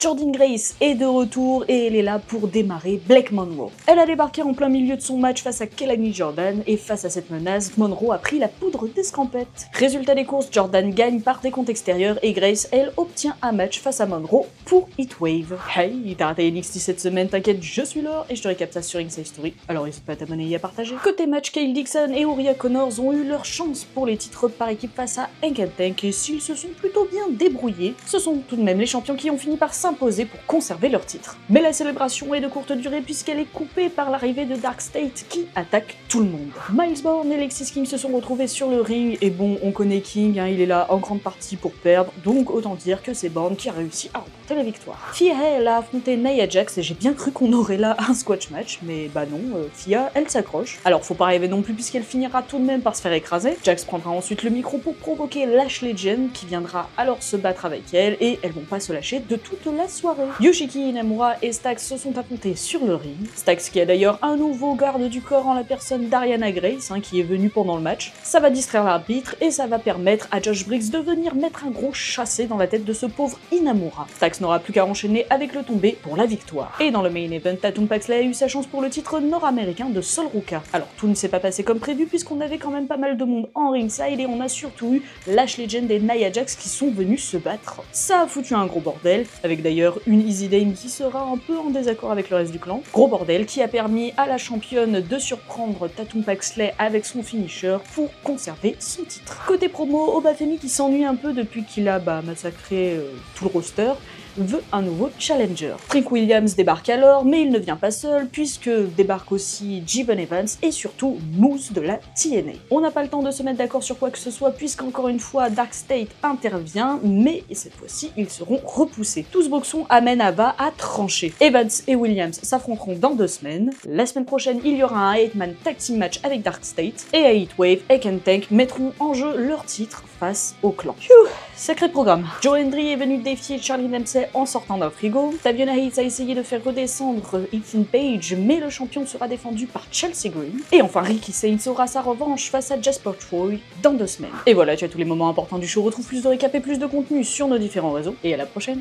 Jordynne Grace est de retour et elle est là pour démarrer Blake Monroe. Elle a débarqué en plein milieu de son match face à Kelani Jordan et face à cette menace, Monroe a pris la poudre d'escampette. Résultat des courses, Jordan gagne par décompte extérieur et Grace, elle, obtient un match face à Monroe pour Heatwave. Hey, t'as raté NXT cette semaine, t'inquiète, je suis là et je te récap ça sur Inside Story, alors n'hésite pas à t'abonner et à partager. Côté match, Kyle Dixon et Uriah Connors ont eu leur chance pour les titres par équipe face à Hank Tank et s'ils se sont plutôt bien débrouillés, ce sont tout de même les champions qui ont fini par s'imposer pour conserver leur titre. Mais la célébration est de courte durée puisqu'elle est coupée par l'arrivée de Dark State qui attaque tout le monde. Miles Bourne et Lexis King se sont retrouvés sur le ring et bon, on connaît King, il est là en grande partie pour perdre, donc autant dire que c'est Bourne qui a réussi à remporter la victoire. Fia, elle a affronté Nia Jax et j'ai bien cru qu'on aurait là un squash match, mais bah non, Fia, elle s'accroche. Alors faut pas rêver non plus puisqu'elle finira tout de même par se faire écraser. Jax prendra ensuite le micro pour provoquer Lash Legend qui viendra alors se battre avec elle et elles vont pas se lâcher de toute la soirée. Yoshiki Inamura et Stax se sont affrontés sur le ring. Stax qui a d'ailleurs un nouveau garde du corps en la personne d'Ariana Grace qui est venue pendant le match. Ça va distraire l'arbitre et ça va permettre à Josh Briggs de venir mettre un gros chassé dans la tête de ce pauvre Inamura. Stax n'aura plus qu'à enchaîner avec le tombé pour la victoire. Et dans le main event, Tatum Paxley a eu sa chance pour le titre nord-américain de Sol Ruka. Alors tout ne s'est pas passé comme prévu puisqu'on avait quand même pas mal de monde en ringside et on a surtout eu Lash Legend et Nia Jax qui sont venus se battre. Ça a foutu un gros bordel, avec d'ailleurs une Easy Dame qui sera un peu en désaccord avec le reste du clan. Gros bordel qui a permis à la championne de surprendre Tatum Paxley avec son finisher pour conserver son titre. Côté promo, Obafemi qui s'ennuie un peu depuis qu'il a massacré tout le roster, veut un nouveau challenger. Trick Williams débarque alors, mais il ne vient pas seul, puisque débarque aussi Gibbon Evans et surtout Moose de la TNA. On n'a pas le temps de se mettre d'accord sur quoi que ce soit, puisqu'encore une fois Dark State intervient, mais cette fois-ci ils seront repoussés. Tout ce boxon amène Ava à trancher. Evans et Williams s'affronteront dans 2 semaines. La semaine prochaine, il y aura un 8-man tag team match avec Dark State, et à Heatwave, Hank Tank mettront en jeu leur titre face au clan. Sacré programme. Joe Hendry est venu défier Charlie Dempsey en sortant d'un frigo. Taviona Hayes a essayé de faire redescendre Ethan Page, mais le champion sera défendu par Chelsea Green. Et enfin, Ricky Saints aura sa revanche face à Jasper Troy dans 2 semaines. Et voilà, tu as tous les moments importants du show. Retrouve plus de récap et plus de contenu sur nos différents réseaux. Et à la prochaine.